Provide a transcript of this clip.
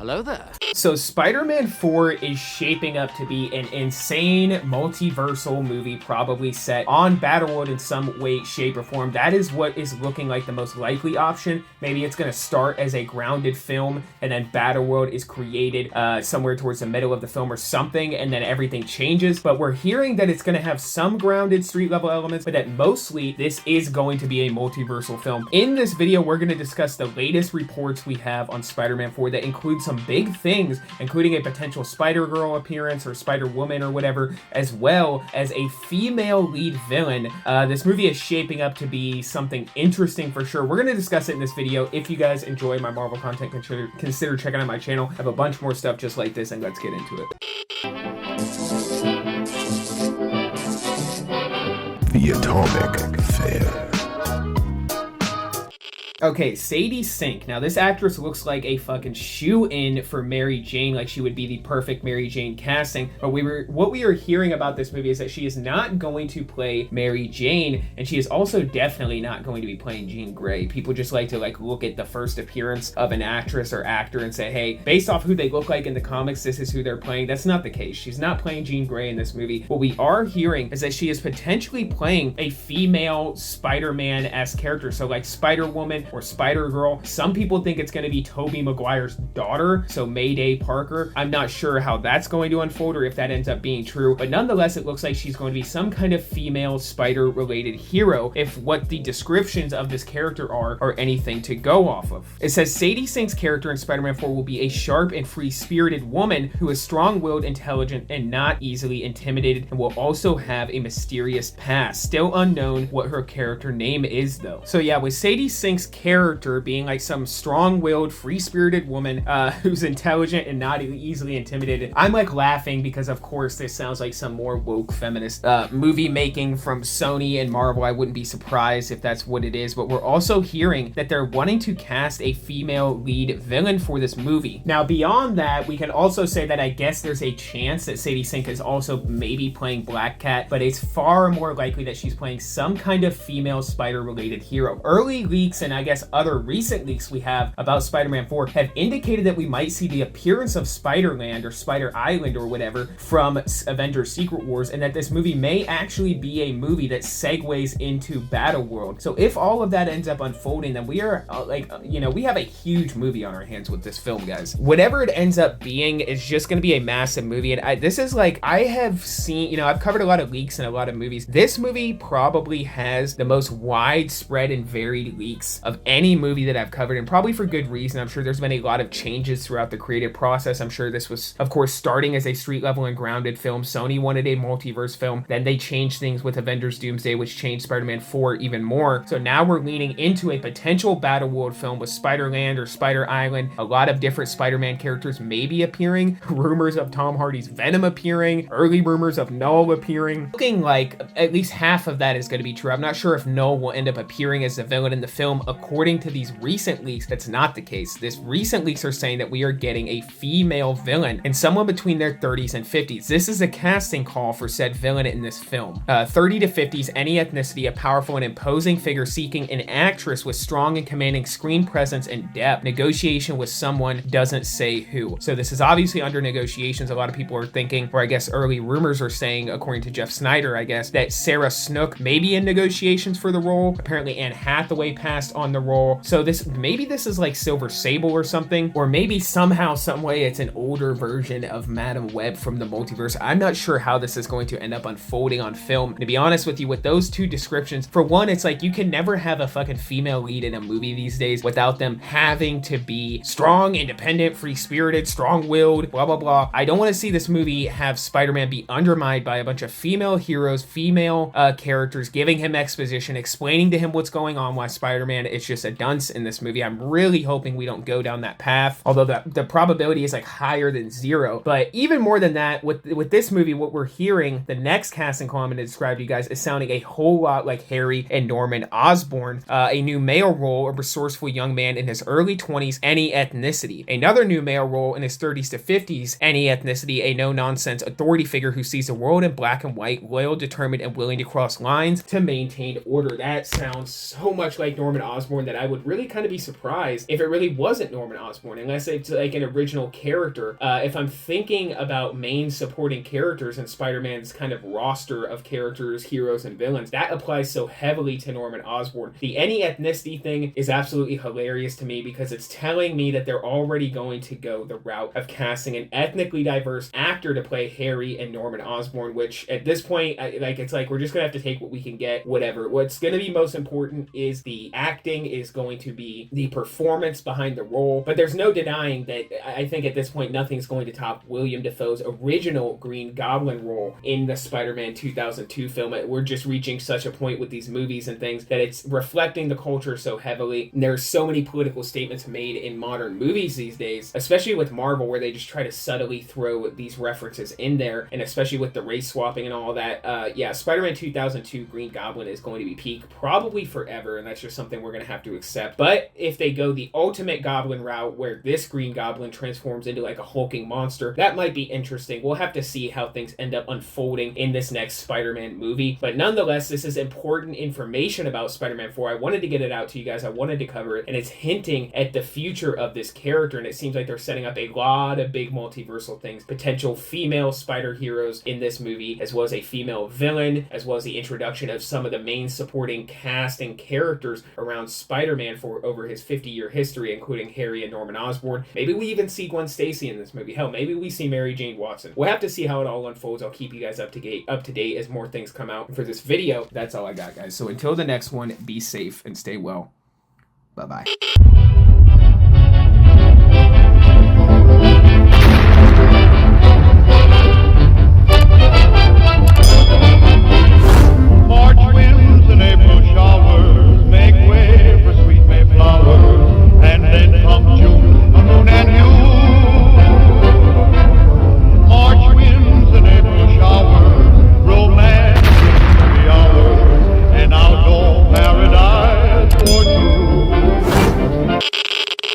Hello there. So Spider-Man 4 is shaping up to be an insane multiversal movie, probably set on Battleworld in some way, shape, or form. That is what is looking like the most likely option. Maybe it's going to start as a grounded film, and then Battleworld is created somewhere towards the middle of the film or something, and then everything changes. But we're hearing that it's going to have some grounded street-level elements, but that mostly this is going to be a multiversal film. In this video, we're going to discuss the latest reports we have on Spider-Man 4 that include some big things, including a potential Spider-Girl appearance or Spider-Woman or whatever, as well as a female lead villain. This movie is shaping up to be something interesting for sure. We're going to discuss it in this video. If you guys enjoy my Marvel content, consider checking out my channel. I have a bunch more stuff just like this, and let's get into it. The Atomic Fair. Okay, Sadie Sink. Now, this actress looks like a fucking shoe-in for Mary Jane, like she would be the perfect Mary Jane casting. But what we are hearing about this movie is that she is not going to play Mary Jane, and she is also definitely not going to be playing Jean Grey. People just like to look at the first appearance of an actress or actor and say, hey, based off who they look like in the comics, this is who they're playing. That's not the case. She's not playing Jean Grey in this movie. What we are hearing is that she is potentially playing a female Spider-Man-esque character, so like Spider-Woman or Spider-Girl. Some people think it's going to be Tobey Maguire's daughter, so Mayday Parker. I'm not sure how that's going to unfold or if that ends up being true, but nonetheless, it looks like she's going to be some kind of female spider-related hero, if what the descriptions of this character are anything to go off of. It says Sadie Sink's character in Spider-Man 4 will be a sharp and free-spirited woman who is strong-willed, intelligent, and not easily intimidated, and will also have a mysterious past. Still unknown what her character name is, though. So yeah, with Sadie Sink's character being like some strong-willed, free-spirited woman who's intelligent and not easily intimidated, I'm like laughing because of course this sounds like some more woke feminist movie making from Sony and Marvel. I wouldn't be surprised if that's what it is, but we're also hearing that they're wanting to cast a female lead villain for this movie. Now beyond that, we can also say that I guess there's a chance that Sadie Sink is also maybe playing Black Cat, but it's far more likely that she's playing some kind of female spider-related hero. Early leaks and I guess other recent leaks we have about Spider-Man 4 have indicated that we might see the appearance of Spider-Land or Spider Island or whatever from Avengers Secret Wars, and that this movie may actually be a movie that segues into Battleworld. So if all of that ends up unfolding, then we are we have a huge movie on our hands with this film, guys. Whatever it ends up being is just going to be a massive movie, and this is like, I have seen, I've covered a lot of leaks and a lot of movies. This movie probably has the most widespread and varied leaks of any movie that I've covered, and probably for good reason. I'm sure there's been a lot of changes throughout the creative process. I'm sure this was, of course, starting as a street level and grounded film. Sony wanted a multiverse film. Then they changed things with Avengers Doomsday, which changed Spider-Man 4 even more. So now we're leaning into a potential Battleworld film with Spider-Land or Spider Island. A lot of different Spider-Man characters may be appearing. Rumors of Tom Hardy's Venom appearing. Early rumors of Null appearing. Looking like at least half of that is going to be true. I'm not sure if Null will end up appearing as the villain in the film. According to these recent leaks, that's not the case. These recent leaks are saying that we are getting a female villain and someone between their 30s and 50s. This is a casting call for said villain in this film. 30 to 50s, any ethnicity, a powerful and imposing figure seeking an actress with strong and commanding screen presence and depth. Negotiation with someone, doesn't say who. So this is obviously under negotiations. A lot of people are thinking, or I guess early rumors are saying, according to Jeff Snyder, I guess, that Sarah Snook may be in negotiations for the role. Apparently Anne Hathaway passed on the role. So maybe this is like Silver Sable or something, or maybe somehow, some way it's an older version of Madam Web from the multiverse. I'm not sure how this is going to end up unfolding on film. To be honest with you, with those two descriptions, for one, it's like you can never have a fucking female lead in a movie these days without them having to be strong, independent, free-spirited, strong-willed, blah, blah, blah. I don't want to see this movie have Spider-Man be undermined by a bunch of female heroes, female characters, giving him exposition, explaining to him what's going on while Spider-Man is just a dunce in this movie. I'm really hoping we don't go down that path, although the probability is like higher than zero. But even more than that, with this movie, what we're hearing, the next casting call I'm going to describe to you guys is sounding a whole lot like Harry and Norman Osborn, a new male role, a resourceful young man in his early 20s, any ethnicity. Another new male role in his 30s to 50s, any ethnicity, a no-nonsense authority figure who sees the world in black and white, loyal, determined, and willing to cross lines to maintain order. That sounds so much like Norman Osborn Osborn that I would really kind of be surprised if it really wasn't Norman Osborn, unless it's like an original character. If I'm thinking about main supporting characters in Spider-Man's kind of roster of characters, heroes, and villains, that applies so heavily to Norman Osborn. The any ethnicity thing is absolutely hilarious to me because it's telling me that they're already going to go the route of casting an ethnically diverse actor to play Harry and Norman Osborn, which at this point, it's like we're just gonna have to take what we can get, whatever. What's gonna be most important is the acting, is going to be the performance behind the role, but there's no denying that I think at this point nothing's going to top William Dafoe's original Green Goblin role in the Spider-Man 2002 film. We're just reaching such a point with these movies and things that it's reflecting the culture so heavily. And there's so many political statements made in modern movies these days, especially with Marvel, where they just try to subtly throw these references in there, and especially with the race swapping and all that. Spider-Man 2002 Green Goblin is going to be peak probably forever, and that's just something we're going to have to accept. But if they go the ultimate Goblin route, where this Green Goblin transforms into like a hulking monster, that might be interesting. We'll have to see how things end up unfolding in this next Spider-Man movie. But nonetheless, this is important information about Spider-Man 4. I wanted to get it out to you guys. I wanted to cover it, and it's hinting at the future of this character, and it seems like they're setting up a lot of big multiversal things. Potential female spider heroes in this movie, as well as a female villain, as well as the introduction of some of the main supporting cast and characters around Spider-Man for over his 50-year history, including Harry and Norman Osborn. Maybe we even see Gwen Stacy in this movie. Hell, maybe we see Mary Jane Watson. We'll have to see how it all unfolds. I'll keep you guys up to date as more things come out. And for this video, that's all I got, guys. So until the next one, be safe and stay well. Bye-bye.